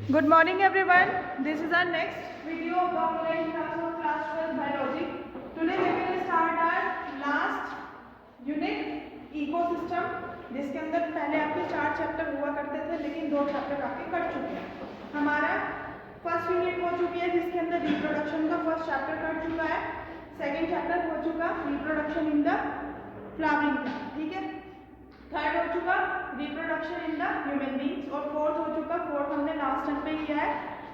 Good morning everyone. This is our next video of the online class of class 12 biology. Today we will start our last unit ecosystem, जिसके अंदर पहले आपके 4 chapter हुआ करते थे लेकिन 2 चैप्टर आपके कट चुके हैं। हमारा फर्स्ट यूनिट हो चुकी है जिसके अंदर रिप्रोडक्शन का फर्स्ट चैप्टर कट चुका है। सेकेंड चैप्टर हो चुका reproduction in the flowering plant, ठीक है। थर्ड हो चुका reproduction in the human beings और फोर्थ हो चुका, फोर्थ हमने लास्ट टाइम पे किया है,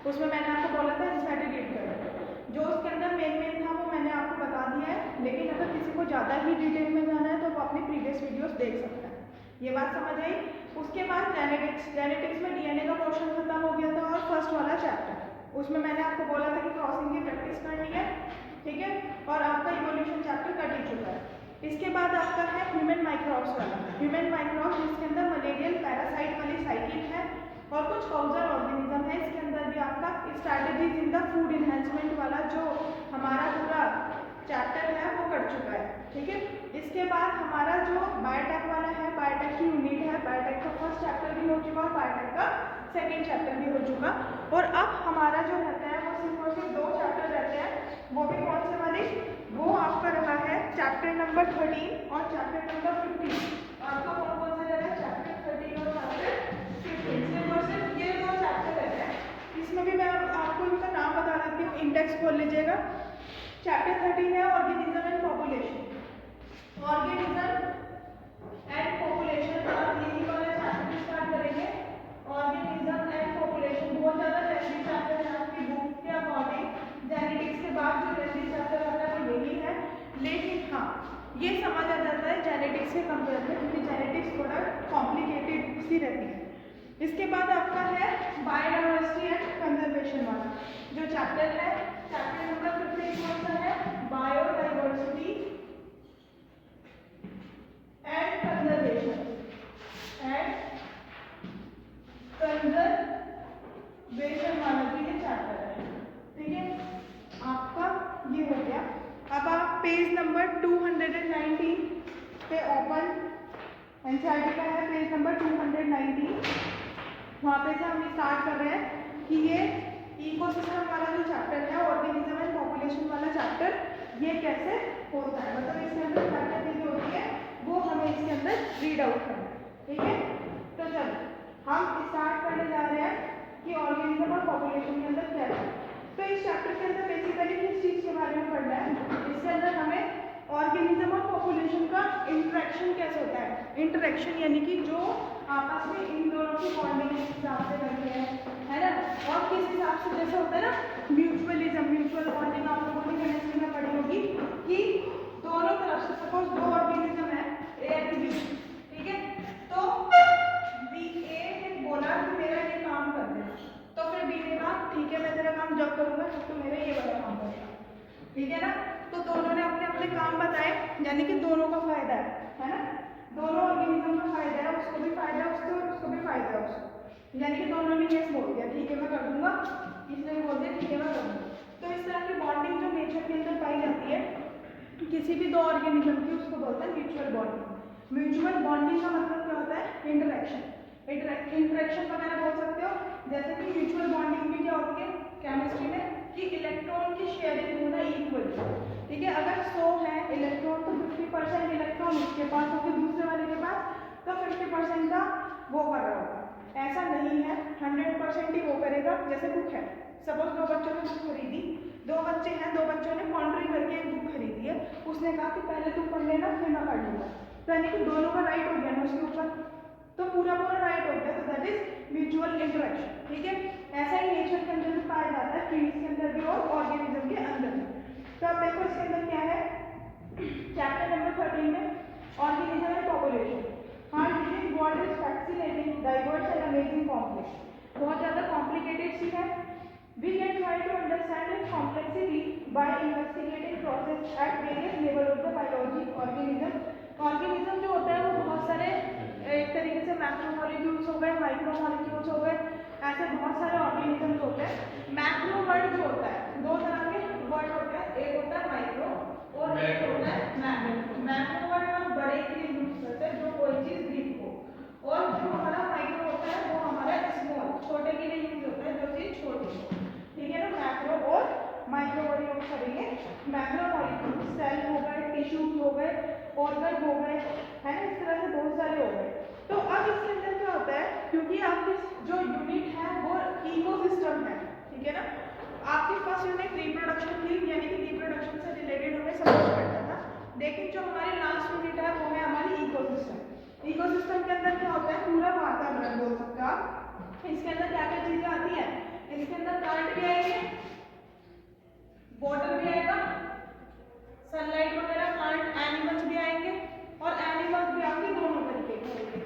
उसमें मैंने आपको बोला था स्टैटिक रिप्रोडक्शन जो उसके अंदर मेन था वो मैंने आपको बता दिया है। लेकिन अगर किसी को ज़्यादा ही डिटेल में जाना है तो वो अपनी प्रीवियस वीडियोस देख सकता है। ये बात समझ आई। उसके बाद जेनेटिक्स में डीएनए का पोर्शन खत्म हो गया था और फर्स्ट वाला चैप्टर उसमें मैंने आपको बोला था कि क्रॉसिंग की प्रैक्टिस करनी है, ठीक है। और आपका इवोल्यूशन चैप्टर कट ही चुका है। इसके बाद आपका है ह्यूमन माइक्रोब्स वाला, ह्यूमन माइक्रोब्स जिसके अंदर मलेरियल पैरासाइट वाली साइकिल है और कुछ काउजल ऑर्गेनिज्म है। इसके अंदर भी आपका strategies in the food enhancement वाला जो हमारा पूरा चैप्टर है वो कर चुका है, ठीक है। इसके बाद हमारा जो बायोटेक वाला है, बायोटेक की यूनिट है, बायोटेक का फर्स्ट चैप्टर भी हो चुका और बायोटेक का सेकेंड चैप्टर भी हो चुका। और अब हमारा जो रहता है वो सिर्फ और सिर्फ 2 चैप्टर रहते हैं, वो भी कौन से वाले, वो आपका रहा है चैप्टर नंबर 13 और चैप्टर नंबर 15। आपको कौन कौन से रहता है, चैप्टर 13 और चैप्टर 15। सिर्फ और सिर्फ ये 2 चैप्टर रहते हैं। इसमें भी मैं आपको इनका नाम बता देती हूँ, इंडेक्स खोल लीजिएगा। चैप्टर 13 है organism and population, organism and population. आप यही वाला चैप्टर स्टार्ट करेंगे, ऑर्गेनिज्म एंड पॉपुलेशन। बहुत ज़्यादा लेंथी चैप्टर है आपकी बुक के अकॉर्डिंग। जेनेटिक्स के बाद जो लेंथी चैप्टर आता है वो यही है, लेकिन हाँ ये समझ आ जाता है जेनेटिक्स के कंपेयर में, क्योंकि जेनेटिक्स थोड़ा कॉम्प्लिकेटेड सी रहती है। इसके बाद आपका है बायोडाइवर्सिटी एंड कंजर्वेशन वाला जो चैप्टर है, चैप्टर नंबर 15 कौन सा है, बायोडाइवर्सिटी एंड कंजर्वेशन वाला भी ये चैप्टर है, ठीक है। आपका ये हो गया। अब आप पेज नंबर 219 पे ओपन एनसीईआरटी का है, पेज नंबर 219। वहाँ पे से हम स्टार्ट कर रहे हैं कि ये इकोसिस्टम वाला जो चैप्टर है, ऑर्गेनिज्म एंड पॉपुलेशन वाला चैप्टर, ये कैसे होता है, मतलब इसके अंदर क्या क्या चीजें होती है वो हमें इसके अंदर रीड आउट करना है, ठीक है। तो चलो हम स्टार्ट करने जा रहे हैं कि ऑर्गेनिज्म और पॉपुलेशन के अंदर क्या है। तो इस चैप्टर के अंदर बेसिकली किस चीज़ के बारे में पढ़ना है, इसके अंदर हमें ऑर्गेनिज्म और पॉपुलेशन का इंटरेक्शन कैसे होता है। इंटरेक्शन यानी कि जो आपस में इन दोनों की बॉन्डिंग किस हिसाब से करते हैं, है ना। और किस हिसाब से जैसे होता है ना म्यूचुअलिज्म, म्यूचुअल बॉन्डिंग आप लोगों ने केमिस्ट्री में पढ़ी होगी कि दोनों तरफ से सपोज 2 ऑर्गेनिज्म है ए एंड बी, ठीक है। तो बी ए ने बोला कि मेरा ये काम कर दे, तो फिर बी ने कहा ठीक है मैं तेरा काम जब करूंगा तब तो मेरा ये वाला काम करेगा, ठीक है ना। तो दोनों ने अपने अपने काम बताए, यानी कि दोनों का फायदा है ना। दोनों ऑर्गेनिज्म का फायदा है, उसको भी फायदा है उसको और उसको भी फायदा है उसको, यानी कि दोनों ने यस बोल दिया ठीक है मैं कर दूंगा, इसने भी बोल दिया ठीक है मैं कर दूंगा। तो इस तरह की बॉन्डिंग जो नेचर के अंदर पाई जाती है किसी भी 2 ऑर्गेनिज्म की, उसको बोलते हैं म्यूचुअल बॉन्डिंग। म्यूचुअल बॉन्डिंग का मतलब क्या होता है, इंटरेक्शन। इंटरेक्शन वगैरह बोल सकते हो, जैसे कि म्यूचुअल बॉन्डिंग भी क्या होती है केमिस्ट्री में कि इलेक्ट्रॉन की शेयरिंग होना इक्वल, ठीक है। अगर 100 है इलेक्ट्रॉन तो 50% इलेक्ट्रॉन उसके पास होगी, दूसरे वाले के पास, तो 50% का वो कर रहा होगा। ऐसा नहीं है 100% ही वो करेगा। जैसे बुक है, सपोज 2 बच्चों ने बुक खरीदी, 2 बच्चे हैं, 2 बच्चों ने कॉन्ट्री करके एक बुक खरीदी है, उसने कहा कि पहले तुम पढ़ लेना फिर मैं पढ़ लूंगा, तो यानी कि दोनों का राइट हो गया ना उसके ऊपर, तो पूरा राइट हो गया, तो दैट इज म्यूचुअल इंटरेक्शन, ठीक है। ऐसा ही नेचर के अंदर भी पाया जाता है, ट्रीज के अंदर भी और ऑर्गेनिज्म के अंदर भी। तो अब देखो इसके अंदर क्या है, चैप्टर नंबर 13 में ऑर्गेनिज्म एंड पॉपुलेशन। हाँ living world is fascinating, diverse and amazing complex, बहुत ज़्यादा कॉम्प्लिकेटेड सी है। We can try to understand its complexity by investigating process at various level of the biology organism. Organism जो होता है वो बहुत सारे एक तरीके से मैक्रोमोलिक्यूल्स हो गए, माइक्रोमोलिक्यूल्स हो गए, ऐसे बहुत सारे ऑर्गेनिजम्स होते हैं। मैक्रो वर्ड जो होता है 2 तरह के वर्ड होते हैं, एक होता है माइक्रो और एक होता है मैक्रो। मैक्रो वर्ड हम बड़े के लिए यूज करते हैं जो कोई चीज दिख हो, और जो हमारा माइक्रो होता है वो हमारा स्मॉल छोटे के लिए यूज होता है जो क्योंकि आपकी जो यूनिट है वो इकोसिस्टम है, ठीक है ना। आपकी फर्स्ट यूनिट रिप्रोडक्शन थी, यानी कि रिप्रोडक्शन से रिलेटेड हमें सब कुछ करना था, लेकिन जो हमारी लास्ट यूनिट है वो है हमारी इकोसिस्टम। इकोसिस्टम के अंदर क्या होता है, पूरा वातावरण बोल सकते हो आप। इसके अंदर क्या क्या चीजें आती है, इसके अंदर प्लांट भी आएंगे, वाटर भी आएगा, सनलाइट वगैरह, प्लांट एनिमल्स भी आएंगे, और एनिमल्स भी आपके दोनों तरीके के आएंगे,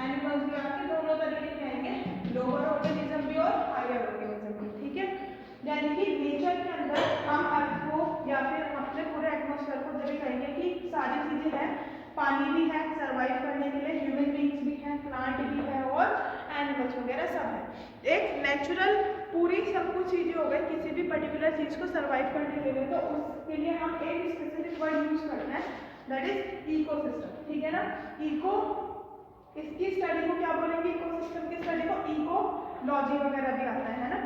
एनिमल्स भी आपके दोनों तरीके के आएंगे, लोअर ऑर्गेनिज्म भी और हायर ऑर्गेनिज्म भी, ठीक है। यानी कि नेचर के अंदर हम अर्थ को या फिर अपने पूरे एटमॉस्फेयर को जब कहेंगे कि सारी चीजें हैं, पानी भी है सर्वाइव करने के लिए, ह्यूमन बींग्स भी हैं, प्लांट भी है और एनिमल्स वगैरह सब है। एक नेचुरल पूरी सब कुछ चीजें हो गई, किसी भी पर्टिकुलर चीज को सर्वाइव करने के लिए तो उसके लिए हम एक स्पेसिफिक वर्ड यूज करते हैं, दैट इज इकोसिस्टम, ठीक है ना। इको, इसकी स्टडी को क्या बोलेंगे, इकोसिस्टम की स्टडी को इकोलॉजी वगैरह भी आता है ना।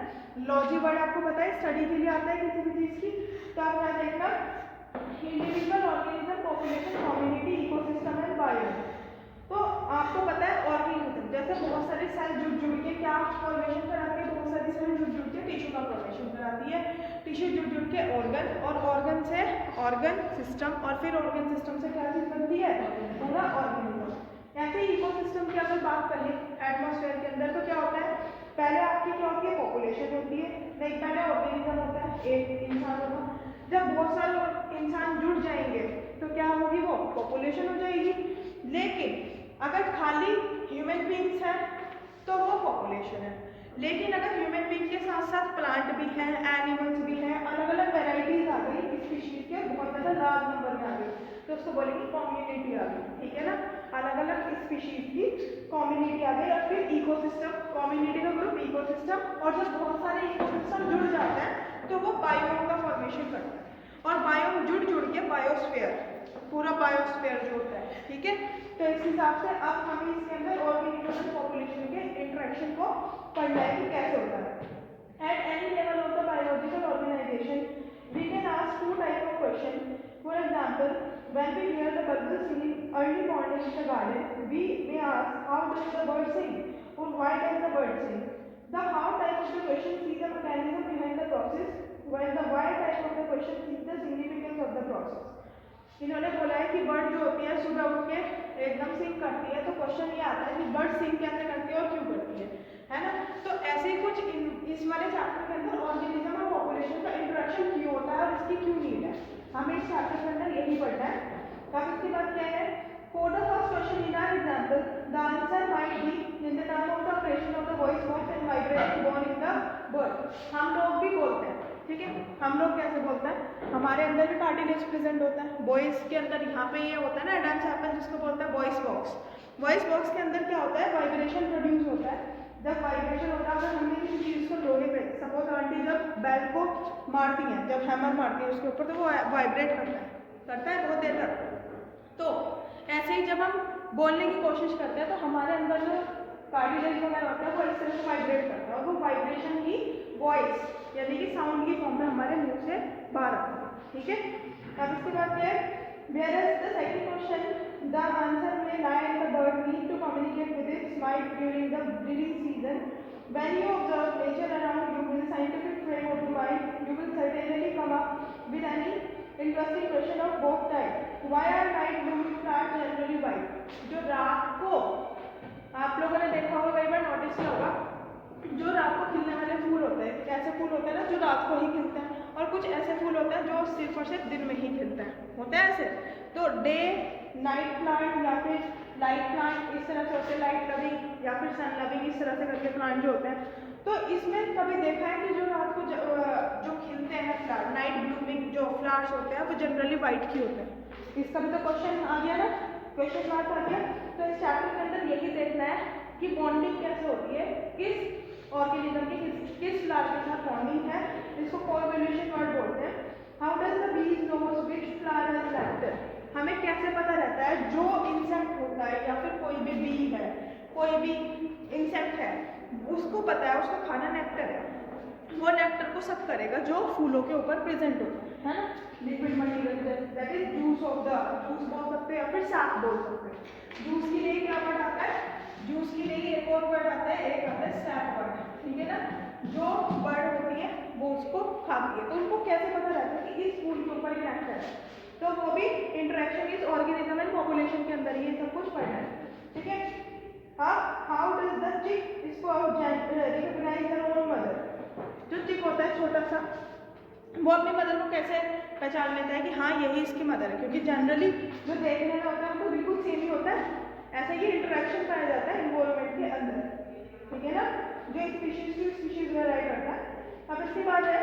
लॉजी वर्ड आपको पता है स्टडी के लिए आता है किसी भी चीज की, तो आप क्या देखना, individual, organism, population, community, ecosystem and bio. तो आपको पता है ऑर्गेनिज्म जैसे बहुत सारे सेल जुड़ के क्या फॉर्मेशन कराती है, बहुत सारी सेल जुड़ के टिश्यू का फॉर्मेशन कराती है, टिश्यू जुड़ के ऑर्गन, और ऑर्गन से ऑर्गन सिस्टम, और फिर ऑर्गन सिस्टम से क्या चीज बनती है, पूरा ऑर्गेनिज्म। ऐसे ही इकोसिस्टम की अगर बात करें एटमॉस्फेयर के अंदर तो क्या होता है, पहले आपकी क्या होती है, पॉपुलेशन होती है, नहीं पहले ऑर्गेनिज्म होता है, एक इंसान होगा, जब बहुत सारे इंसान जुड़ जाएंगे तो क्या होगी, वो पॉपुलेशन हो जाएगी। लेकिन अगर खाली ह्यूमन बींग्स है तो वो पॉपुलेशन है, लेकिन अगर ह्यूमन बींग के साथ साथ प्लांट भी हैं, एनिमल्स भी हैं, अलग अलग वेराइटीज आ गई स्पीशीज के, बहुत ज़्यादा लार्ज नंबर में आ गई, तो उसको बोलेंगे कम्युनिटी आ गई, ठीक है ना। अलग अलग स्पीशीज की कम्युनिटी आ गई, और फिर इकोसिस्टम, कम्युनिटी का ग्रुप, इकोसिस्टम, और जब बहुत सारे इकोसिस्टम जुड़ जाते हैं तो वो बायोम का फॉर्मेशन करता है, और बायोम जुड़ के बायोस्फीयर, पूरा बायोस्फीयर जो होता है, ठीक है। तो इस हिसाब से अब हमें इसके अंदर ऑर्गेनिज्म और पॉपुलेशन के इंटरेक्शन को पढ़ना है कि कैसे होता है। At any level of the biological organization we can ask two type of question. For example, when we hear the bulbul singing early morning in the garden, we may ask, how does the bird sing, or why does the bird sing? The how type of the question sees the mechanism behind the process, while the why type of the question sees the significance of the process. इन्होंने बोला है कि bird जो होती है सुबह उठ के एकदम सिंग करती है, तो क्वेश्चन ये आता है कि बर्ड सिंग कैसे करती है और क्यों करती है ना। तो ऐसे ही कुछ इस वाले चैप्टर के अंदर ऑर्गेनिज्म और पॉपुलेशन का इंट्रोडक्शन क्यों होता है और इसकी क्यों नीड है, हमें इस चैप्टर के अंदर यही पढ़ना है। अब इसके बाद क्या है, for the first question in our example, the answer might be in the term of the operation of the voice box and vibration born in the bird. हम लोग भी बोलते हैं, ठीक है, हम लोग कैसे बोलते हैं, हमारे अंदर भी कार्टिलेज प्रेजेंट होता है, वॉइस के अंदर यहाँ पे ये होता है ना एडम्स एपल, जिसको बोलते हैं वॉइस बॉक्स। वॉइस बॉक्स के अंदर क्या होता है, वाइब्रेशन प्रोड्यूस होता है। जब वाइब्रेशन होता है, अगर हमने किसी चीज़ को लोहे पे, सपोज आंटी जब बेल को मारती हैं, जब हैमर मारती है उसके ऊपर, तो वो वाइब्रेट करता है बहुत देर तक। तो ऐसे ही जब हम बोलने की कोशिश करते हैं तो हमारे अंदर जो कार्टिलेज वगैरह होता है वो इस तरह से वाइब्रेट करता है, और वो वाइब्रेशन ही वॉइस यानी कि साउंड की फॉर्म में हमारे मुंह से बाहर आता है, ठीक है। अब इसके बाद क्या है, whereas the second question, the answer may lie in the bird need to communicate with its mate during the breeding season. When you observe nature around you with a scientific frame of mind, you will certainly come up with any interesting question of both types. Why are night blooming plants generally white? जो रात को आप लोगों ने देखा होगा, कई बार notice किया होगा, जो रात को खिलने वाले फूल होते हैं, ऐसे फूल होते हैं ना जो रात को ही खिलते हैं, और कुछ ऐसे फूल होते हैं जो सिर्फ और सिर्फ दिन में ही खिलते हैं, होते हैं ऐसे। तो डे नाइट प्लांट या फिर लाइट प्लांट इस तरह से होते हैं, लाइट लविंग या फिर सन लविंग, इस तरह से करके प्लांट जो होते हैं। तो इसमें कभी देखा है कि जो रात को जो खिलते हैं फ्लावर, नाइट ब्लूमिंग जो फ्लावर्स होते हैं वो जनरली वाइट ही होते हैं। इसका भी तो क्वेश्चन आ गया ना, क्वेश्चन मार्क आ गया। तो इस चैप्टर के अंदर यही देखना है कि बॉन्डिंग कैसे होती है, किस ऑर्गेनिज्म की किस फ्लावर के साथ बॉन्डिंग है, इसको कोएवोल्यूशन वर्ड बोलते हैं। How does the bees knows which flower has nectar, हमें कैसे पता रहता है जो इंसेक्ट होता है या फिर कोई भी बी है, कोई भी इंसेक्ट है, उसको पता है उसका खाना नेक्टर है, वो नेक्टर को सक करेगा जो फूलों के ऊपर प्रेजेंट होता है ना, liquid material, that is juice of the, juice बोल सकते हैं या फिर साफ बोल सकते हैं। जूस के लिए क्या वर्ड आता है, जूस की नहीं, एक और वर्ड आता है, एक आता है सैप वर्ड, ठीक है ना। जो बर्ड होती है वो उसको खाती है, तो उनको कैसे पता रहता है कि इस फूल के ऊपर ये एक्ट है, तो वो भी interaction is organism and population के अंदर ये सब कुछ पढ़ना है, ठीक है। हाउ डज द चिक इसको रिकॉग्नाइज देयर ओन मदर। जो चिक होता है छोटा सा, वो अपनी मदर को कैसे पहचान लेता है कि हाँ यही इसकी मदर है, क्योंकि जनरली जो देखने में होता है वो बिल्कुल सेम ही होता है, ऐसा ही इंटरेक्शन पाया जाता है इन्वायरमेंट के अंदर, ठीक है ना, जो स्पीशीज टू स्पीशीज वेराई करता है। अब इसके बाद है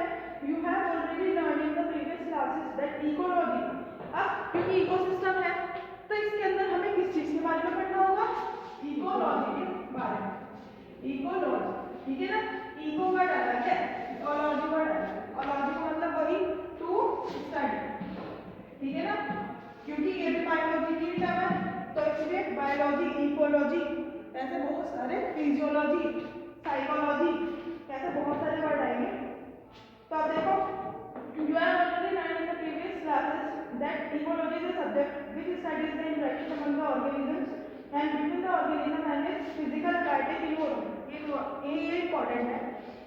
you have already learn in the previous classes that ecology. अब क्योंकि इकोसिस्टम है तो इसके अंदर हमें किस चीज के बारे में पढ़ना होगा, इकोलॉजी के बारे में, इकोलॉजी, ठीक है ना। इको वर्ड अलग है, इकोलॉजी वर्ड अलग है, और लॉजी का मतलब वही टू स्टडी, ठीक है ना, क्योंकि ये भी बायोलॉजी की टर्म है, तो इसलिए बायोलॉजी, इकोलॉजी, ऐसे बहुत सारे, फिजियोलॉजी, साइकोलॉजी, ऐसे बहुत सारे वर्ड आएंगे। तो अब देखो, you have already learned in the previous classes that ecology is a subject which studies the interaction among the organisms and between the organism and its physical aquatic environment। ये important है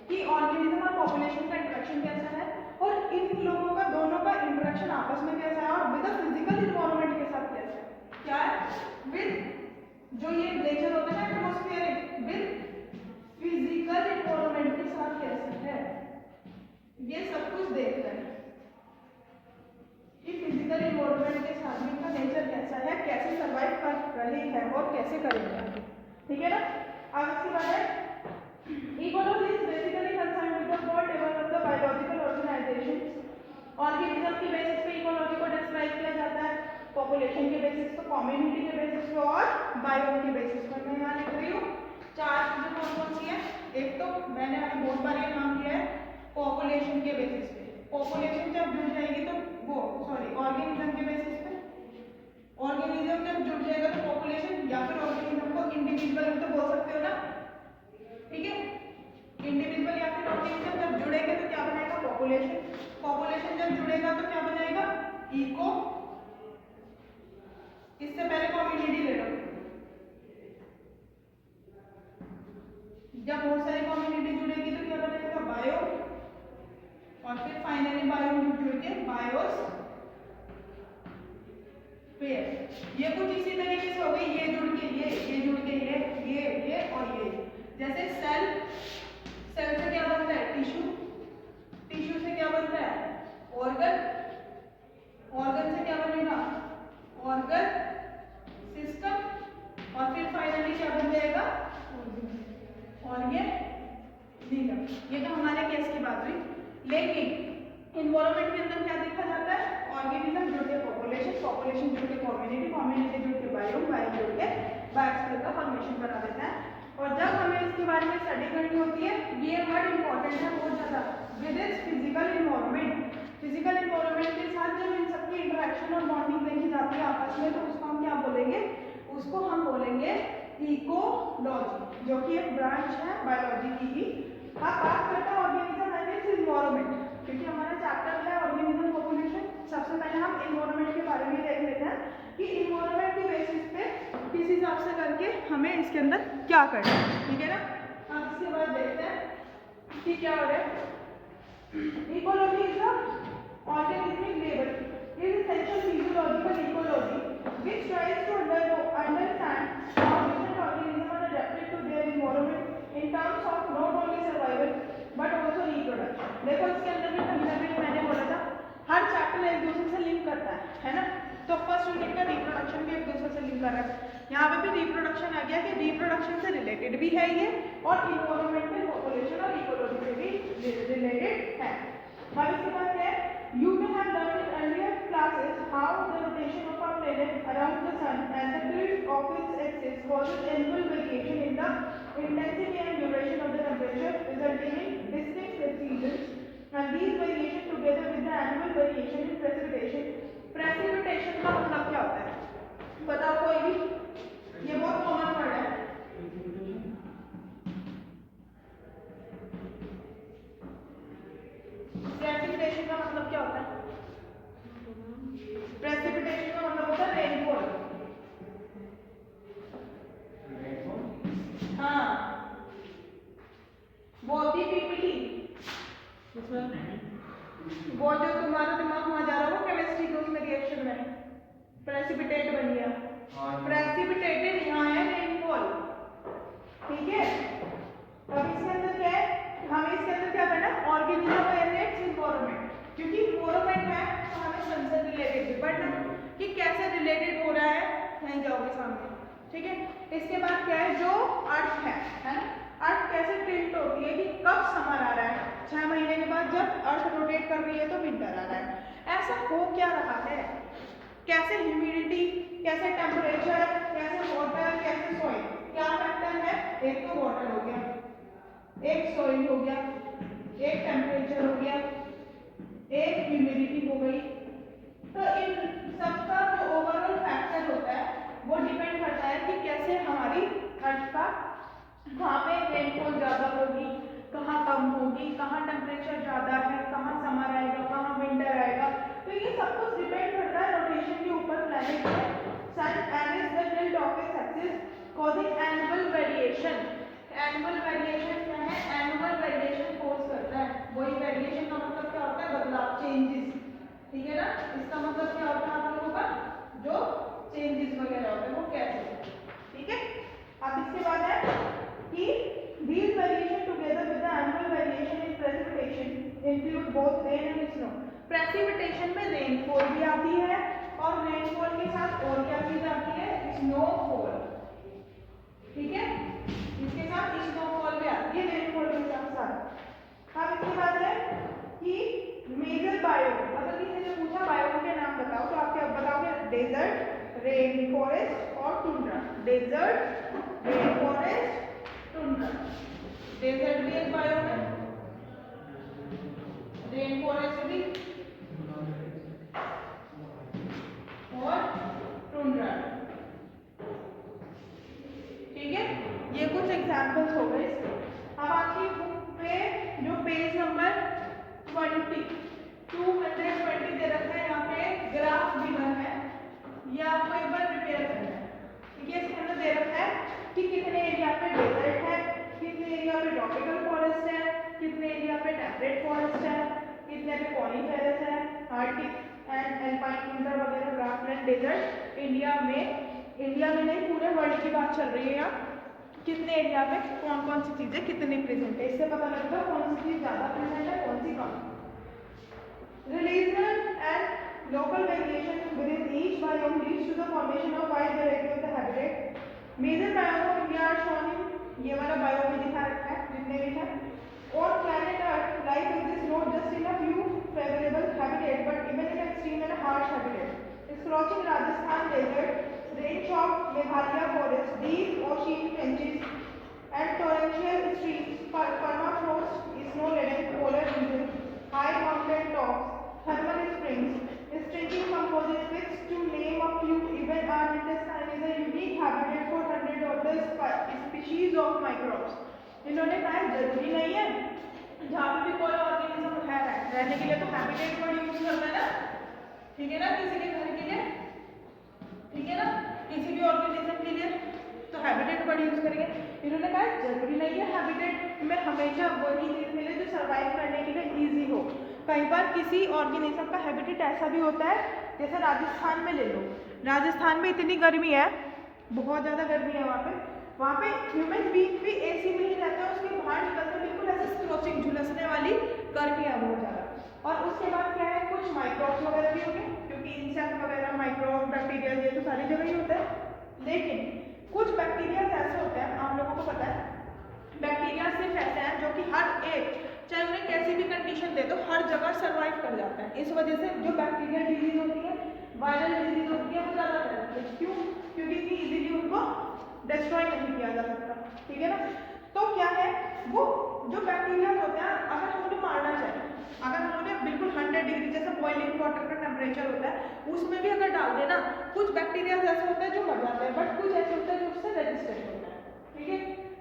कि organism और population का interaction कैसा है और इन लोगों का दोनों का इंटरेक्शन आपस में कैसा है और विद द फिजिकल इन्वायरमेंट के साथ कैसा है, क्या है विद जो ये नेचर होता है ना एटमॉस्फेयर, विद फिजिकल इन्वायरमेंट के साथ कैसा है, ये सब कुछ देख रहे हैं कि फिजिकल इन्वायरमेंट के साथ इनका नेचर कैसा है, कैसे सर्वाइव कर रहे हैं और कैसे करेंगे, ठीक है ना। अब इसके बाद है ecology is basically concerned with the four level of the biological organisations. Organism की बेसिस पे इकोलॉजी को डिस्क्राइब किया जाता है, पॉपुलेशन के बेसिस पे, कम्युनिटी के बेसिस पे और बायोम के बेसिस पे। मैं यहाँ लिख रही हूँ चार चीजें कौन कौन सी है। एक तो मैंने अभी बहुत बार ये नाम लिया है पॉपुलेशन के बेसिस पे, पॉपुलेशन जब जुड़ जाएगी तो ऑर्गेनिज्म के बेसिस पे, ऑर्गेनिज्म जब जुड़ जाएगा तो पॉपुलेशन, या फिर ऑर्गेनिज्म को इंडिविजुअल भी तो बोल सकते हो ना, ठीक है। इंडिविजुअल या फिर ऑर्गेनिज्म जब जुड़ेंगे तो क्या बनेगा, पॉपुलेशन, पॉपुलेशन जब जुड़ेगा तो क्या बनेगा, इको, इससे पहले कम्युनिटी ले लो, जब बहुत सारी कम्युनिटी जुड़ेगी तो क्या बनेगा, बायो, और फिर फाइनली बायो जुड़ के बायोस पेयर। ये कुछ इसी तरीके से हो गई, ये जुड़ के ये जुड़ के ये और ये, जैसे सेल, सेल से क्या बनता है, टिश्यू, टिश्यू से क्या बनता है, ऑर्गन, ऑर्गन से क्या बनेगा, ऑर्गन सिस्टम, और फिर फाइनली क्या बन जाएगा, ऑर्गेनिज्म। ये तो हमारे केस की बात हुई, लेकिन इन्वायरमेंट के अंदर क्या देखा जाता है, ऑर्गेनिज्म जुड़ के पॉपुलेशन, पॉपुलेशन जुड़ के कम्युनिटी, कम्युनिटी जुड़ के बायोम, बायोम जुड़ के बायोस्फीयर का फॉर्मेशन बना देता है। और जब हमें इसके बारे में स्टडी करनी होती है, ये वर्ड इंपॉर्टेंट है बहुत ज़्यादा, with its physical environment, physical environment के साथ जब इन सबकी इंटरेक्शन और बॉन्डिंग देखी जाती है आपस में, तो उसको हम क्या बोलेंगे, उसको हम बोलेंगे इकोलॉजी, जो कि एक ब्रांच है बायोलॉजी की ही। अब बात करते हैं ऑर्गेनिज्म एंड इट्स इन्वायरमेंट, क्योंकि हमारा चैप्टर है ऑर्गेनिज्म पॉपुलेशन। सबसे पहले हम इन्वायरमेंट के बारे में देख लेते हैं कि इन्वायरमेंट के बेसिस पे किस हिसाब से करके हमें इसके अंदर क्या करना है, ठीक है ना। अब इसके बाद देखते हैं कि क्या हो रहा है। Ecology is the organismic level is essential physiological ecology which tries to understand how different organisms are adapted to their environment in terms of not only survival but also reproduction। देखो इसके अंदर भी कहीं ना कहीं मैंने बोला था हर चैप्टर एक दूसरे से लिंक करता है ना। तो फर्स्ट यूनिट का रिप्रोडक्शन भी एक दूसरे से लिंक कर रहा है, यहाँ पे भी रिप्रोडक्शन आ गया कि रिप्रोडक्शन से रिलेटेड भी है ये, और इन्वायरमेंटल पॉपुलेशन और इकोलॉजी से भी रिलेटेड है। अब इसके बाद है you may have learned in earlier classes how the rotation of our planet around the sun and the tilt of its axis causes annual variation in the intensity and duration of the temperature, resulting in distinct seasons, and these variations together with the annual variation in precipitation। precipitation का मतलब क्या होता है, बताओ कोई भी, ये बहुत कॉमन वर्ड है। प्रेसिपिटेशन का मतलब क्या होता है, प्रेसिपिटेशन का मतलब होता है रेनफॉल, वो जो तुम्हारा दिमाग वहाँ जा रहा हो केमिस्ट्री के उसमें रिएक्शन में प्रेसिपिटेट बन गया, प्रेसिपिटेटेड यहाँ है रेनफॉल, ठीक है। अब इसके अंदर क्या है, हमें इसके अंदर क्या करना है, ऑर्गेनिज्म एंड इट्स एनवायरनमेंट, क्योंकि एनवायरनमेंट है तो हमें सन से रिलेटेड भी पढ़ना कि कैसे रिलेटेड हो रहा है, नहीं जाओगे सामने, ठीक है। इसके बाद क्या है, जो अर्थ है ना, अर्थ कैसे टिल्ट होती है कि कब समर आ रहा है, 6 महीने के बाद जब अर्थ रोटेट कर रही है तो विंटर आ रहा है, ऐसा हो क्या रहा है, कैसे ह्यूमिडिटी, कैसे टेम्परेचर, कैसे वाटर, कैसे सॉइल, क्या फैक्टर है, एक तो वाटर हो गया, एक सॉइल हो गया, एक टेम्परेचर हो गया, एक ह्यूमिडिटी हो गई। तो इन सबका जो ओवरऑल फैक्टर होता है वो डिपेंड करता है कि कैसे हमारी अर्थ का कहाँ पे रेनफॉल ज़्यादा होगी, कहाँ कम होगी, कहाँ टेम्परेचर ज़्यादा है, कहाँ समर आएगा, कहाँ विंटर आएगा। तो ये सब कुछ डिपेंड करता है रोटेशन के ऊपर प्लैनेट पे। Sun and is the tilt of its axis causing annual variation. Annual variation क्या है, एनुअल वेरिएशन कॉज करता है, वही वेरिएशन का मतलब क्या होता है, बदलाव, चेंजेस, ठीक है ना। इसका मतलब क्या होता है आप लोगों का, जो चेंजेस वगैरह होते हैं वो कैसे, ठीक है। अब इसके बाद है कि these variation together with the annual variation in precipitation include both rain and snow। precipitation में रेनफॉल भी आती है और रेनफॉल के साथ और क्या चीज आती है, स्नोफॉल, ठीक है, इसके साथ स्नोफॉल भी आती है रेनफॉल के साथ साथ। अब इसके बाद है कि मेजर बायोम, अगर किसी ने पूछा बायोम के नाम बताओ तो आप क्या बताओगे, डेजर्ट, रेन फॉरेस्ट और tundra. Desert, rain forest, tundra. Desert भी एक बायोम है, रेन फॉरेस्ट भी और टुंड्रा, ठीक है। ये कुछ एग्जांपल्स हो गए इसके। अब आपकी बुक पे जो पेज नंबर 220 दे रखा है, यहाँ पे ग्राफ गिवन है, ये आपको एक बार प्रिपेयर करना है, ठीक है। इसके अंदर दे रखा है कि कितने एरिया पे डेजर्ट है, कितने एरिया पे ट्रॉपिकल फॉरेस्ट है, कितने एरिया पे टेम्परेट फॉरेस्ट है, कितने पे कॉनिफेरस है, आर्टिक एंड एल्पाइन टुंड्रा वगैरह, ग्रासलैंड, डेजर्ट। इंडिया में नहीं पूरे वर्ल्ड की बात चल रही है यहाँ, कितने एरिया पे कौन कौन सी चीजें कितनी प्रेजेंट है, इससे पता लगता है कौन सी चीज ज्यादा प्रेजेंट है, कौन सी कम। Regional and local variation within each biome leads to the formation of wide variety of the habitat. Major biome of India are shown in ये वाला biome भी दिखा रखा है जितने भी हैं। On planet Earth, life exists not just in a few favorable habitat, but even in extreme and harsh habitat. Scorching Rajasthan desert, range of Meghalaya forest, deep ocean trenches, and torrential streams, permafrost, snow-laden polar regions, high mountain tops, thermal springs, stretching composite pits, to name a few. Even our intestine is a unique habitat for hundreds of the species of microbes. इन्होंने कहा जरूरी नहीं है जहाँ पे भी कोई organism है रहने के लिए तो हैबिटेट वर्ड यूज करना है ना, ठीक है ना, किसी के घर के लिए, ठीक है ना, किसी भी ऑर्गेनिज्म के लिए तो हैबिटेट वर्ड यूज करेंगे। इन्होंने कहा जरूरी नहीं है हैबिटेट में हमेशा वही चीज मिले जो सर्वाइव करने के लिए इजी हो। कई बार किसी ऑर्गेनिज्म का हैबिटेट ऐसा भी होता है, जैसे राजस्थान में ले लो, राजस्थान में इतनी गर्मी है, बहुत ज़्यादा गर्मी है वहाँ पे ह्यूमन बीइंग भी एसी में ही रहता है, उसके बाहर निकलते बिल्कुल ऐसे स्क्रोचिंग झुलसने वाली गर्मी है बहुत ज़्यादा। और उसके बाद क्या है, कुछ माइक्रोब्स वगैरह भी होंगे क्योंकि इंसेक्ट वगैरह, माइक्रोब, बैक्टीरिया, ये तो सारी जगह ही होता है। लेकिन कुछ बैक्टीरिया ऐसे होते हैं, आप लोगों को पता है, बैक्टीरिया सिर्फ ऐसे हैं जो कि हर एक, चाहे उन्हें कैसी भी कंडीशन दे दो, हर जगह सर्वाइव कर जाता है। इस वजह से जो बैक्टीरियल डिजीज होती है, वायरल डिजीज होती है, वो ज़्यादा फैलती है। क्यों? क्योंकि इतनी इजीली उनको डिस्ट्रॉय नहीं किया जा सकता, ठीक है ना। तो क्या है, वो जो बैक्टीरिया होते हैं, अगर हम उन्हें मारना चाहें, अगर हम उन्हें बिल्कुल 100 डिग्री जैसे बॉइलिंग वाटर का टेम्परेचर होता है उसमें भी अगर डाल देना, कुछ बैक्टीरिया ऐसे होते हैं जो मर जाते हैं, बट कुछ ऐसे होते हैं जो उससे रेजिस्टेंट होता है, ठीक है,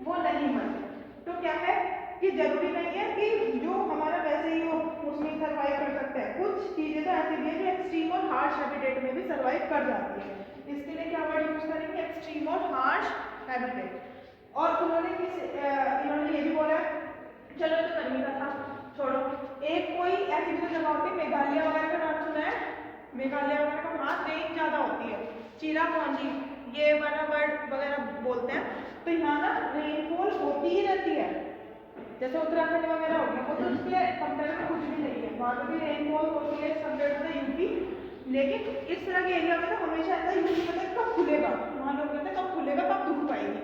वो नहीं मरते। तो क्या है कि जरूरी नहीं है कि जो हमारा वैसे ही हो उसमें सर्वाइव कर सकते हैं, कुछ चीजें तो ऐसी भी है जो एक्सट्रीम और हार्श हैबिटेट में भी सर्वाइव कर जाती है। इसके लिए क्या वर्ड यूज करेंगे, एक्सट्रीम और हार्श हैबिटेट। और इन्होंने ये भी बोला, चलो तो गर्मी का था छोड़ो, ऐसी भी तो जगह होती है, मेघालय वगैरह का नाम सुना है, मेघालय वगैरह का वहाँ रेंज ज़्यादा होती है, चिरापुंजी ये वाला वर्ड वगैरह बोलते हैं, तो यहाँ ना रेनफॉल होती ही रहती है। जैसे उत्तराखंड वगैरह हो गया, वो तो उसके कंपेयर में कुछ भी नहीं है, वहाँ पर भी रेनफॉल होती है कंपेयर टू द यूपी, लेकिन इस तरह के एरिया में ना हमेशा ऐसा यूपी मतलब कब खुलेगा, वहाँ लोग कहते हैं कब खुलेगा, कब धूप आएगी,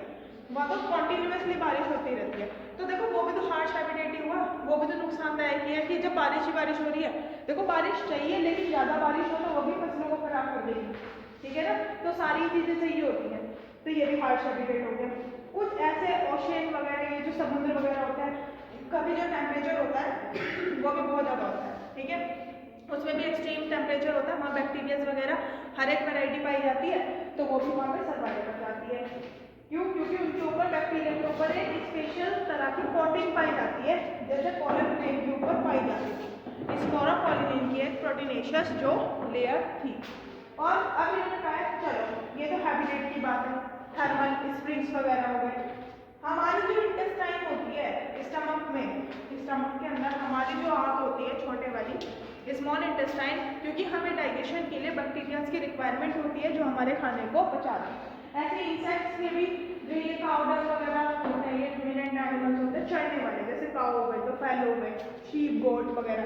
वहाँ तो कॉन्टिन्यूसली बारिश होती रहती है। तो देखो वो भी तो हार्श हैबिटेट ही हुआ, वो भी तो नुकसानदायक ही है कि जब बारिश ही बारिश हो रही है, देखो बारिश चाहिए लेकिन ज़्यादा बारिश हो तो वो भी फसलों को खराब कर देगी, ठीक है ना, तो सारी चीज़ें चाहिए होती हैं, तो ये भी हार्श हैबिटेट हो गया। कुछ ऐसे ओशियन वगैरह ये जो समुद्र वगैरह होता है, कभी जो टेम्परेचर होता है वो भी बहुत ज़्यादा होता है, ठीक है, उसमें भी एक्सट्रीम टेम्परेचर होता है, वहाँ बैक्टीरियाज वगैरह हर एक वैरायटी पाई जाती है, तो वो भी वहाँ पे सर्वाइव कर जाती है। क्यों? क्योंकि उनके ऊपर बैक्टीरिया के ऊपर एक स्पेशल तरह की कोटिंग पाई जाती है, जैसे पॉलन ग्रेन के ऊपर पाई जाती थी, स्पोरा पॉलिन की एक प्रोटीनेशियस जो लेयर थी। और अब इन्होंने कहा है चलो ये तो हैबिटेट की बात है, थर्मल स्प्रिंग्स वगैरह हो गए, हमारी जो इंटेस्टाइन होती है स्टमक में, स्टमक के अंदर हमारी जो आंत होती है छोटे वाली स्मॉल इंटेस्टाइन, क्योंकि हमें डाइजेशन के लिए बैक्टीरियाज की रिक्वायरमेंट होती है जो हमारे खाने को पचा दें। ऐसे इंसेक्ट्स के भी जो ये काउडर वगैरह होते हैं, ये रुमिनेंट एनिमल्स होते हैं चढ़ने वाले, जैसे काऊ हो गए, तो फैल हो गए, शीप गोट वगैरह,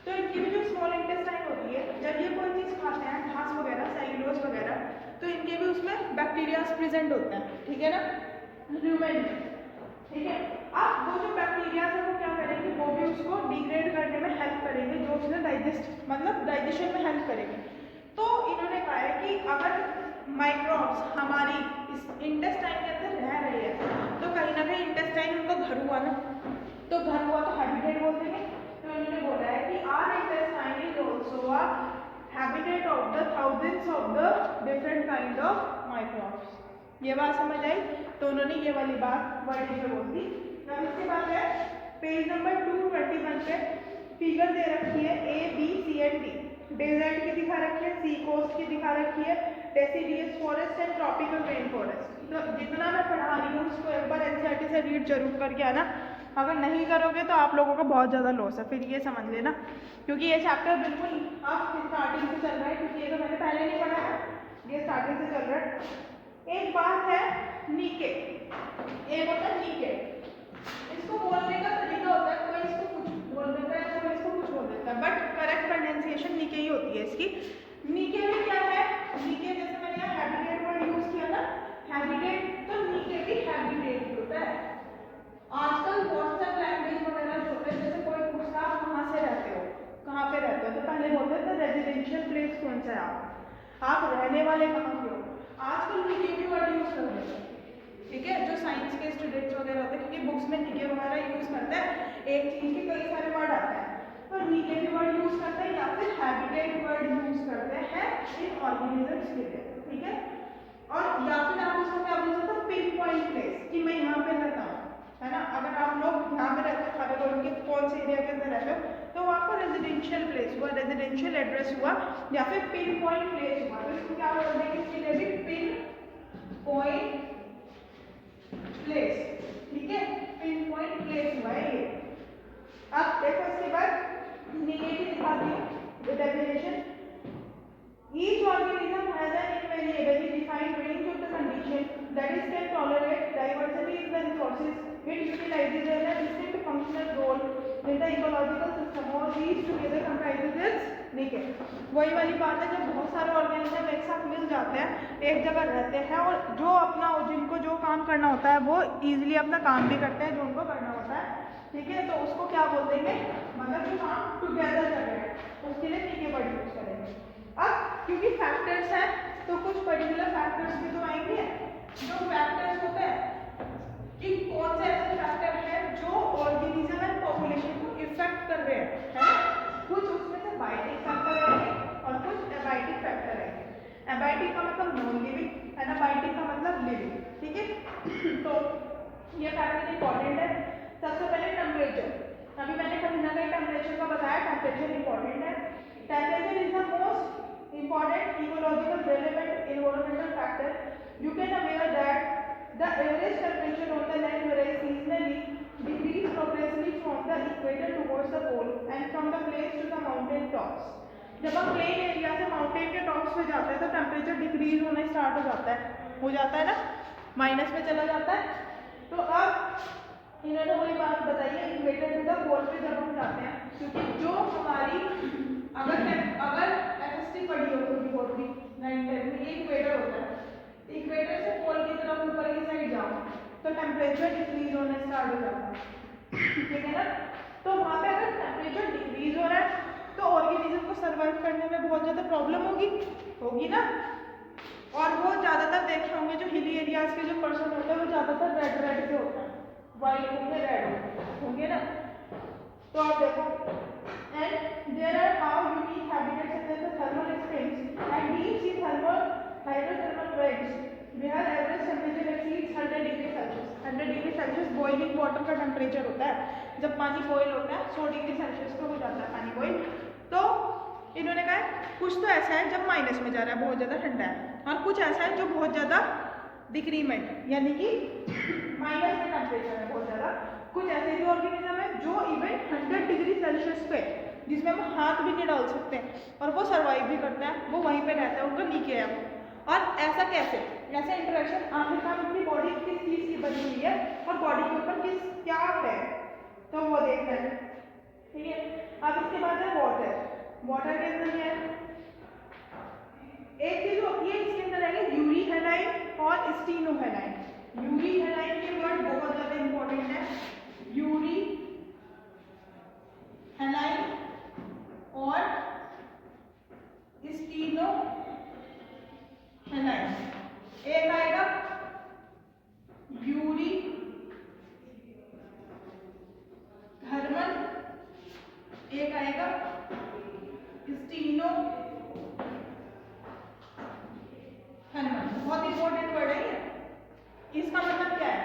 तो इनकी भी जो स्मॉल इंटेस्टाइन होती है, जब ये कोई चीज़ खाते हैं घास वगैरह सेल्यूलोज वगैरह, तो इनके भी उसमें बैक्टीरियाज प्रेजेंट होते हैं, ठीक है ना, ह्यूमन में, ठीक है। अब वो जो बैक्टीरिया है वो क्या करेंगे, वो भी उसको डिग्रेड करने में हेल्प करेंगे, जो उसने डाइजेस्ट मतलब डाइजेशन में हेल्प करेंगे। तो इन्होंने कहा है कि अगर माइक्रोब्स हमारी इस इंटेस्टाइन के अंदर रह रहे हैं, तो कहीं ना कहीं इंटेस्टाइन उनका घर हुआ ना, तो घर हुआ तो हैबिटेट बोल देंगे। तो इन्होंने बोला है कि our intestine is also a habitat of the thousands of the different kind of microbes. ये बात समझ आई, तो उन्होंने ये वाली बात वर्डिंग में बोल दी। अब इसके बाद है पेज नंबर 221 पे फिगर दे रखी है A, B, C and D, desert की दिखा रखी है, सी कोस्ट की दिखा रखी है, deciduous forest and tropical rain forest. तो जितना मैं पढ़ा रही हूँ उसको एक बार एनसीईआरटी से रीड जरूर करके आना, अगर नहीं करोगे तो आप लोगों का बहुत ज़्यादा लॉस है, फिर ये समझ लेना, क्योंकि ये चैप्टर बिल्कुल अब स्टार्टिंग से चल रहा है, क्योंकि ये तो मैंने पहले नहीं पढ़ा है, ये स्टार्टिंग से चल रहा है। एक बात है नीके, एक होता है नीके, इसको बोलने का तरीका होता है, कोई इसको कुछ बोल देता है, कोई इसको कुछ बोल देता है, बट करेक्ट प्रोनाउंसिएशन नीके ही होती है इसकी। नीके में क्या है, नीके जैसे मैंने यहाँ हैबिटेट वर्ड यूज किया ना, हैबिटेट, तो नीके भी हैबिटेट ही होता है। आजकल व्हाट्सएप लैंग्वेज वगैरह जो होते हैं, जैसे कोई पूछता है आप कहाँ से रहते हो, कहाँ पे रहते हो, तो पहले बोलते थे रेजिडेंशियल प्लेस कौन सा है, आप रहने वाले कहाँ के हो। आजकल नीके भी वर्ड यूज कर रहे हैं, ठीक है, जो साइंस के स्टूडेंट्स वगैरह होते हैं, क्योंकि बुक्स में नीके वगैरह यूज करते हैं, एक चीज के कई सारे वर्ड आते हैं, तो नीके भी वर्ड यूज करते हैं या फिर हैबिटेट वर्ड यूज करते हैं इन ऑर्गेनिजम्स के लिए, ठीक है। और या फिर आप इसको क्या बोल सकते हो, पिन पॉइंट प्लेस, कि मैं यहाँ पे रहता हूँ, है ना, अगर आप लोग यहाँ पे रहते हो, खाने को उनके कौन से एरिया के अंदर रहते हो, तो वो आपका रेजिडेंशियल प्लेस हुआ, रेजिडेंशियल एड्रेस हुआ, या फिर पिन पॉइंट प्लेस हुआ, तो इसको क्या बोल देंगे, इसके लिए भी पिन पॉइंट प्लेस, ठीक है, पिन पॉइंट प्लेस हुआ है ये। अब देखो इसके बाद नेगेटिव दिखाती हूँ definition. Each organism has an invariably defined range of the condition that is can tolerate diversity in the resources it utilizes and a distinct functional role in the ecological system. All these together comprises its नीचे। वही वाली बात है, जब बहुत सारे organism एक साथ मिल जाते हैं, एक जगह रहते हैं, और जो अपना जिनको जो काम करना होता है वो इजीली अपना काम भी करते हैं जो उनको करना होता है, ठीक है, तो उसको क्या बोल देंगे, मतलब जो काम टुगेदर कर रहे हैं उसके लिए नीचे वर्ड यूज करेंगे। अब क्योंकि फैक्टर्स हैं तो कुछ पर्टिकुलर फैक्टर्स भी तो आएंगे, जो फैक्टर्स होते हैं कि कौन से ऐसे फैक्टर हैं जो ऑर्गेनिज्म एंड पॉपुलेशन को इफेक्ट कर रहे हैं, है ना, कुछ उसमें से बाइटिक फैक्टर आएंगे और कुछ एबाइटिक फैक्टर आएंगे। एबाइटिक का मतलब नॉन लिविंग, एनाबाइटिक का मतलब लिविंग, ठीक है। तो ये फैक्टर इंपॉर्टेंट है। सबसे पहले टेम्परेचर, अभी मैंने कहीं ना कहीं टेम्परेचर का बताया, टेम्परेचर इंपॉर्टेंट है। Temperature is the most important ecological relevant environmental factor. You can aware that the average temperature on the land varies seasonally, decrease progressively from the equator towards the pole, and from the place to tops. जब हम plain area से mountain के tops पे जाते हैं तो temperature decrease होना start हो जाता है ना, माइनस में चला जाता है। तो अब इन्होंने वही बात बताई है इक्वेटर टू द पोल पे जब हम जाते हैं, क्योंकि जो हमारी अगर एफएसटी पड़ी हो तो बोर्ड भी 9-10 में, ये इक्वेटर होता है, इक्वेटर से पोल की तरफ ऊपर की साइड जाओ तो टेम्परेचर डिक्रीज होना स्टार्ट हो जाता है, ठीक है ना। तो वहाँ पे अगर टेम्परेचर डिक्रीज हो रहा है तो ऑर्गेनिज्म को सर्वाइव करने में बहुत ज़्यादा प्रॉब्लम होगी ना। और वो ज़्यादातर देखे होंगे जो हिली एरियाज के जो पर्सन होते हैं वो ज़्यादातर रेड के होते हैं, वाइट होंगे रेड होंगे ना। तो आप देखो and there are how unique habitats in the thermal springs and deep sea thermal hydrothermal vents where average temperature exceeds 100 degree Celsius. 100 degree Celsius boiling water का टेम्परेचर होता है, जब पानी बॉयल होता है 100 डिग्री सेल्सियस पे हो जाता है पानी बॉयल। तो इन्होंने कहा कुछ तो ऐसा है जब माइनस में जा रहा है बहुत ज़्यादा ठंडा है, और कुछ ऐसा है जो बहुत ज़्यादा डिक्रीमेंट यानी कि माइनस में टेम्परेचर है बहुत ज़्यादा। कुछ ऐसे भी ऑर्गेनिज्म है जो इवन 100 डिग्री सेल्सियस पे जिसमें हम हाथ भी नहीं डाल सकते और वो सर्वाइव भी करता है, वो वहीं पे रहता है, उनका नीचे है वो। और ऐसा कैसे, ऐसा इंटरेक्शन आखिरकार उनकी बॉडी किस चीज़ की बनी हुई है और बॉडी के ऊपर क्या है तो वो देखना है, ठीक है। अब इसके बाद है वाटर के अंदर है एक चीज होती है, इसके अंदर है यूरी हैलाइन और स्टीनो हैलाइन। यूरी हैलाइन ये वर्ड बहुत ज्यादा इंपॉर्टेंट है, यूरी हैलाइन और स्टीनो हैलाइन। एक आएगा यूरी थर्मल, एक आएगा स्टीनो थर्मल। बहुत इंपॉर्टेंट वर्ड है ये। इसका मतलब क्या है,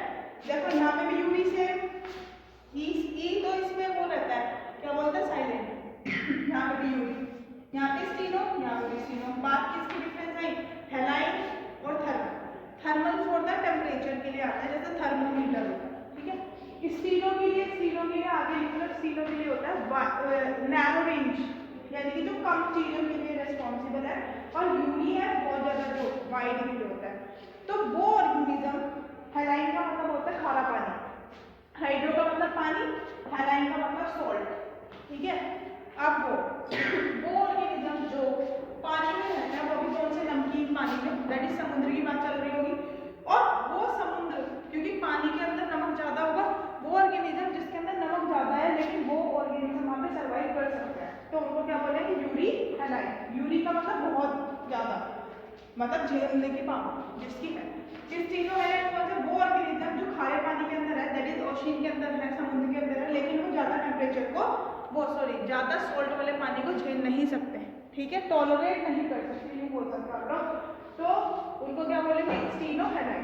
देखो यहाँ पे भी यूरी से ई तो इसमें वो रहता है क्या बोलते हैं साइलेंट, यहाँ पे भी यूरी, यहाँ पे स्टीनो, यहाँ पे भी स्टीनो। बात किसकी डिफरेंस है, हैलाइन और thermal. Thermal for the temperature के लिए आता है, जैसे थर्मोमीटर होता है, ठीक है। स्टीनो के लिए आगे लिखना, स्टीनो के लिए होता है नैरो रेंज यानी कि जो कम चीजों के लिए रेस्पॉन्सिबल है, और यूरी है बहुत ज्यादा जो वाइड के लिए होता है। तो वो ऑर्गेनिज्म, हैलाइन का मतलब होता है खारा पानी, हाइड्रो का मतलब पानी, हैलाइन का मतलब सॉल्ट, ठीक है। अब वो ऑर्गेनिज्म जो पानी में रहता है वो भी कौन से नमकीन पानी में, दैट इज समुद्र की बात चल रही होगी। और वो समुद्र क्योंकि पानी के अंदर नमक ज्यादा होगा, वो ऑर्गेनिज्म जिसके अंदर नमक ज्यादा है लेकिन वो ऑर्गेनिज्म वहाँ पे सर्वाइव कर सकता है, तो उनको क्या बोलेंगे, यूरी हैलाइन। यूरी का मतलब बहुत ज्यादा, मतलब झेलने की पावर जिसकी है। स्टीनो हैलाइन मतलब वो ऑर्गेनिज्म जो खारे पानी के अंदर है, दैट इज ओशन के अंदर है, समुद्र के अंदर है, लेकिन वो ज्यादा टेम्परेचर को ज्यादा सॉल्ट वाले पानी को झेल नहीं सकते, ठीक है, टॉलरेट नहीं कर सकते, यूँ बोल सकते आप लोग। तो उनको क्या बोलेंगे, स्टीनो हैलाइन।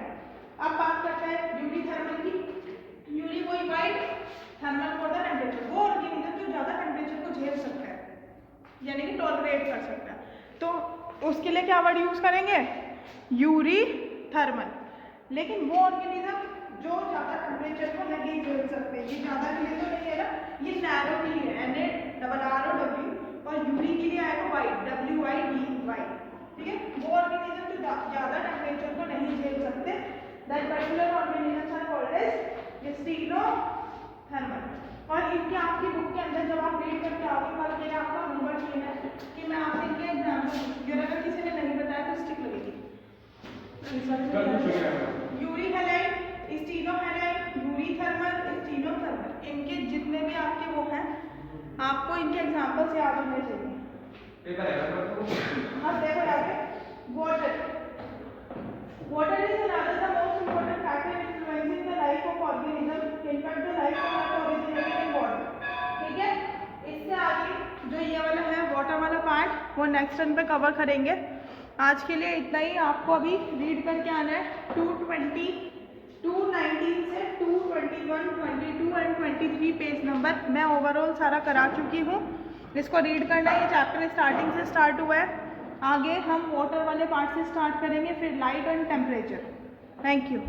अब बात करते हैं यूरी थर्मल की। यूरी कोई wide, thermal for the temperature, वो ऑर्गेनिज्म जो ज्यादा टेम्परेचर को झेल सकता है यानी कि टॉलरेट कर सकता है, तो उसके लिए क्या वर्ड यूज करेंगे, यूरी थर्मल। लेकिन वो ऑर्गेनिज्म जो ज्यादा टेम्परेचर को नहीं झेल सकते, ये ज्यादा के लिए तो नहीं है ना, ये नैरो के लिए है, NaROW, और यूरी के लिए आएगा वाइड, WID, ठीक है। वो ऑर्गेनिज्म जो ज्यादा टेम्परेचर को नहीं झेल सकते, that particular organisms are called as stenothermal. और इनके आपकी बुक के अंदर जब आप रीड करके आओगे, कल के लिए आपका होमवर्क ये है कि मैं आपसे इनके एग्जाम्पल, अगर किसी ने नहीं बताया तो स्टिक लगेगी। Yuri haline, steno haline, Yuri thermal, steno thermal, इनके जितने भी आपके वो हैं आपको इनके एग्जाम्पल्स याद होने चाहिए। अब देखो यहाँ पे water is another the most important factor influencing the life of organism, in fact the life of originated in water, ठीक है। इससे आगे जो ये वाला है वाटर वाला पार्ट वो नेक्स्ट टर्न पे कवर करेंगे। आज के लिए इतना ही, आपको अभी रीड करके आना है 220, 219 से 221, 22 एंड 23 पेज नंबर मैं ओवरऑल सारा करा चुकी हूँ। इसको रीड करना है, ये चैप्टर स्टार्टिंग से स्टार्ट हुआ है, आगे हम वाटर वाले पार्ट से स्टार्ट करेंगे, फिर light and temperature. Thank you.